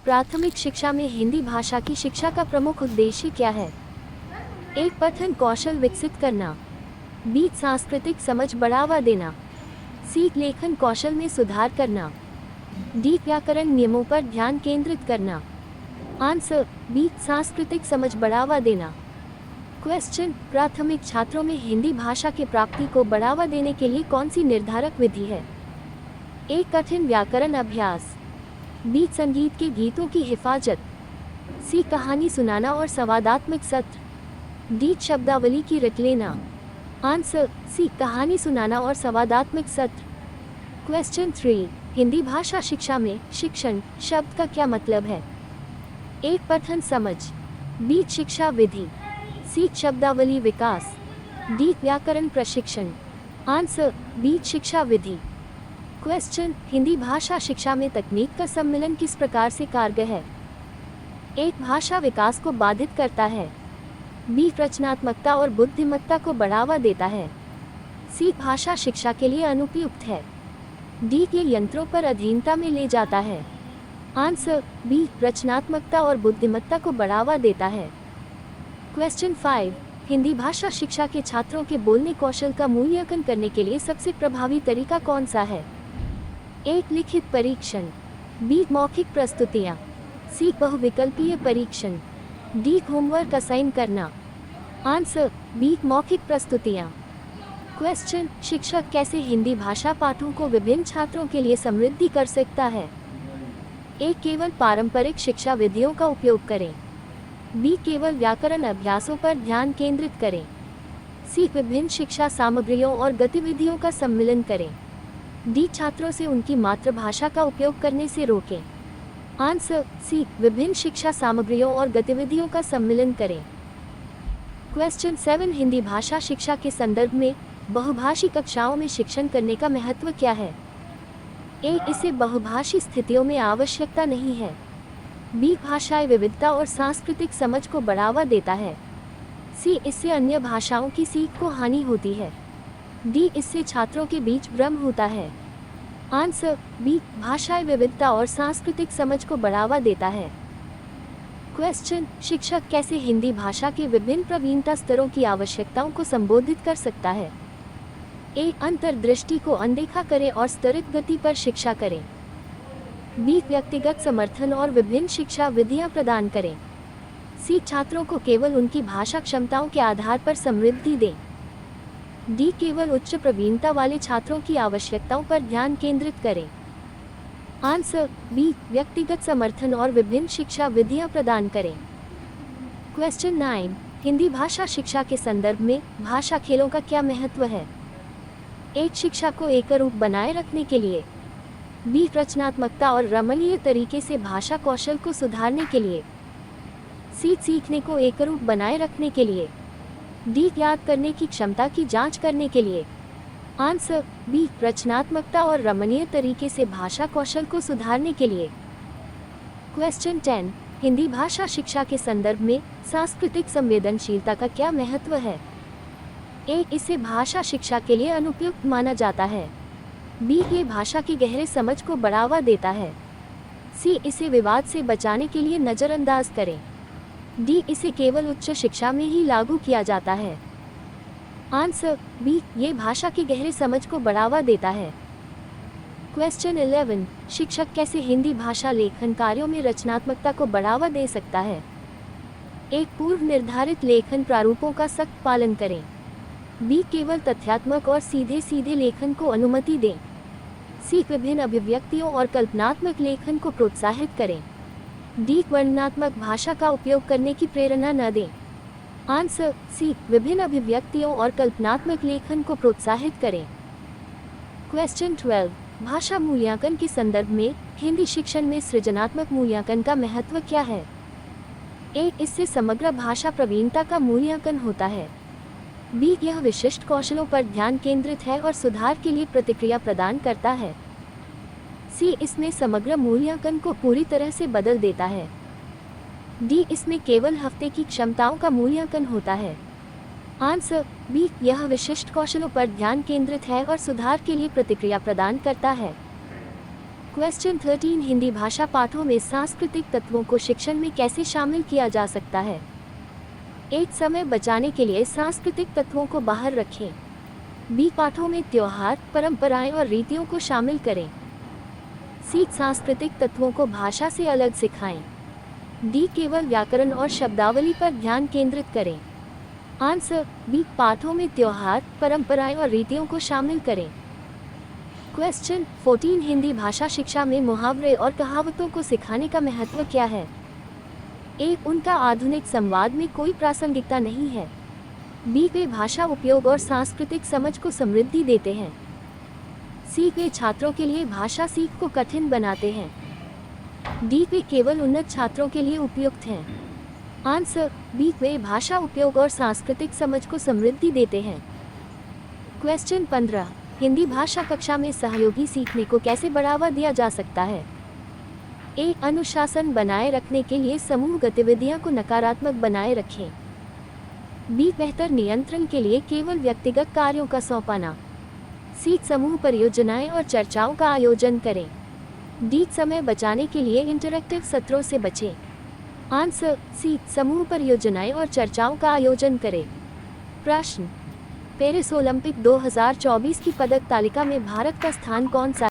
प्राथमिक शिक्षा में हिंदी भाषा की शिक्षा का प्रमुख उद्देश्य क्या है? ए. पठन कौशल विकसित करना। बी. सांस्कृतिक समझ बढ़ावा देना। सी. लेखन कौशल में सुधार करना। डी. व्याकरण नियमों पर ध्यान केंद्रित करना। Answer B. सांस्कृतिक समझ बढ़ावा देना। क्वेश्चन, प्राथमिक छात्रों में हिंदी भाषा की प्राप्ति को बढ़ावा देने के लिए कौन सी निर्धारक विधि है? ए. कठिन व्याकरण अभ्यास। बी. संगीत के गीतों की हिफाजत। सी. कहानी सुनाना और संवादात्मक सत्र। डी. शब्दावली की रट लेना। Answer C. कहानी सुनाना और संवादात्मक सत्र। क्वेश्चन 3, हिंदी भाषा शिक्षा में शिक्षण शब्द का क्या मतलब है? ए. पठन समझ। बी. शिक्षा विधि। सी. शब्दावली विकास। डी. व्याकरण प्रशिक्षण। Answer B. शिक्षा विधि। क्वेश्चन, हिंदी भाषा शिक्षा में तकनीक का सम्मिलन किस प्रकार से कारगर है? ए. भाषा विकास को बाधित करता है। बी. रचनात्मकता और बुद्धिमत्ता को बढ़ावा देता है। सी. भाषा शिक्षा के लिए अनुपयुक्त है। डी. ये यंत्रों पर अधीनता में ले जाता है। Answer B. रचनात्मकता और बुद्धिमत्ता को बढ़ावा देता है। क्वेश्चन 5, हिंदी भाषा शिक्षा के छात्रों के बोलने कौशल का मूल्यांकन करने के लिए सबसे प्रभावी तरीका कौन सा है? ए. लिखित परीक्षण। बी. मौखिक प्रस्तुतियाँ। सी. बहुविकल्पीय परीक्षण। डी. होमवर्क असाइन करना। Answer B. मौखिक प्रस्तुतियाँ। क्वेश्चन, शिक्षक कैसे हिंदी भाषा पाठों को विभिन्न छात्रों के लिए समृद्धि कर सकता है? ए. केवल पारंपरिक शिक्षा विधियों का उपयोग करें। बी. केवल व्याकरण अभ्यासों पर ध्यान केंद्रित करें। सी. विभिन्न शिक्षा सामग्रियों और गतिविधियों का सम्मिलन करें। डी. छात्रों से उनकी मातृभाषा का उपयोग करने से रोकें। Answer C. विभिन्न शिक्षा सामग्रियों और गतिविधियों का सम्मिलन करें। क्वेश्चन 7, हिंदी भाषा शिक्षा के संदर्भ में बहुभाषी कक्षाओं में शिक्षण करने का महत्व क्या है? ए. इसे बहुभाषी स्थितियों में आवश्यकता नहीं है। बी. भाषाई विविधता और सांस्कृतिक समझ को बढ़ावा देता है। सी. इससे अन्य भाषाओं की सीख को हानि होती है। डी. इससे छात्रों के बीच भ्रम होता है। Answer B. भाषाई विविधता और सांस्कृतिक समझ को बढ़ावा देता है। क्वेश्चन, शिक्षक कैसे हिंदी भाषा के विभिन्न प्रवीणता स्तरों की आवश्यकताओं को संबोधित कर सकता है? ए. अंतर्दृष्टि को अनदेखा करें और स्तरित गति पर शिक्षा करें। बी. व्यक्तिगत समर्थन और विभिन्न शिक्षा विधियां प्रदान करें। सी. छात्रों को केवल उनकी भाषा क्षमताओं के आधार पर समृद्धि दें। डी. केवल उच्च प्रवीणता वाले छात्रों की आवश्यकताओं पर ध्यान केंद्रित करें। Answer B. व्यक्तिगत समर्थन और विभिन्न शिक्षा विधियां प्रदान करें। क्वेश्चन 9, हिंदी भाषा शिक्षा के संदर्भ में भाषा खेलों का क्या महत्व है? एक. शिक्षा को एकरूप बनाए रखने के लिए। बी. रचनात्मकता और रमणीय तरीके से भाषा कौशल को सुधारने के लिए। सी. सीखने को एकरूप बनाए रखने के लिए। डी. याद करने की क्षमता की जांच करने के लिए। Answer B. रचनात्मकता और रमणीय तरीके से भाषा कौशल को सुधारने के लिए। क्वेश्चन 10, हिंदी भाषा शिक्षा के संदर्भ में सांस्कृतिक संवेदनशीलता का क्या महत्व है? ए. इसे भाषा शिक्षा के लिए अनुपयुक्त माना जाता है। बी. ये भाषा की गहरे समझ को बढ़ावा देता है। सी. इसे विवाद से बचाने के लिए नज़रअंदाज करें। डी. इसे केवल उच्च शिक्षा में ही लागू किया जाता है। Answer B. ये भाषा की गहरे समझ को बढ़ावा देता है। क्वेश्चन 11, शिक्षक कैसे हिंदी भाषा लेखन कार्यों में रचनात्मकता को बढ़ावा दे सकता है? एक. पूर्व निर्धारित लेखन प्रारूपों का सख्त पालन करें। बी. केवल तथ्यात्मक और सीधे सीधे लेखन को अनुमति दें। सी. विभिन्न अभिव्यक्तियों और कल्पनात्मक लेखन को प्रोत्साहित करें। डी. वर्णनात्मक भाषा का उपयोग करने की प्रेरणा न दें। Answer C. विभिन्न अभिव्यक्तियों और कल्पनात्मक लेखन को प्रोत्साहित करें। क्वेश्चन 12, भाषा मूल्यांकन के संदर्भ में हिंदी शिक्षण में सृजनात्मक मूल्यांकन का महत्व क्या है? ए. इससे समग्र भाषा प्रवीणता का मूल्यांकन होता है। बी. यह विशिष्ट कौशलों पर ध्यान केंद्रित है और सुधार के लिए प्रतिक्रिया प्रदान करता है। सी. इसमें समग्र मूल्यांकन को पूरी तरह से बदल देता है। डी. इसमें केवल हफ्ते की क्षमताओं का मूल्यांकन होता है। Answer B. यह विशिष्ट कौशलों पर ध्यान केंद्रित है और सुधार के लिए प्रतिक्रिया प्रदान करता है। क्वेश्चन 13 हिंदी भाषा पाठों में सांस्कृतिक तत्वों को शिक्षण में कैसे शामिल किया जा सकता है? एक समय बचाने के लिए सांस्कृतिक तत्वों को बाहर रखें। बी पाठों में त्योहार, परंपराएं और रीतियों को शामिल करें। सी सांस्कृतिक तत्वों को भाषा से अलग सिखाएं। डी केवल व्याकरण और शब्दावली पर ध्यान केंद्रित करें। आंसर बी पाठों में त्योहार, परंपराएं और रीतियों को शामिल करें। क्वेश्चन 14 हिंदी भाषा शिक्षा में मुहावरे और कहावतों को सिखाने का महत्व क्या है? ए उनका आधुनिक संवाद में कोई प्रासंगिकता नहीं है। बी वे भाषा उपयोग और सांस्कृतिक समझ को समृद्धि देते हैं। सी वे छात्रों के लिए भाषा सीख को कठिन बनाते हैं। डी वे केवल उन्नत छात्रों के लिए उपयुक्त हैं। आंसर बी वे भाषा उपयोग और सांस्कृतिक समझ को समृद्धि देते हैं। क्वेश्चन 15 हिंदी भाषा कक्षा में सहयोगी सीखने को कैसे बढ़ावा दिया जा सकता है? ए अनुशासन बनाए रखने के लिए समूह गतिविधियों को नकारात्मक बनाए रखें। बी बेहतर नियंत्रण के लिए केवल व्यक्तिगत कार्यों का सौंपना। सी समूह परियोजनाएं और चर्चाओं का आयोजन करें। डी समय बचाने के लिए इंटरैक्टिव सत्रों से बचें। आंसर सी समूह परियोजनाएं और चर्चाओं का आयोजन करें। प्रश्न पेरिस ओलंपिक 2024 की पदक तालिका में भारत का स्थान कौन सा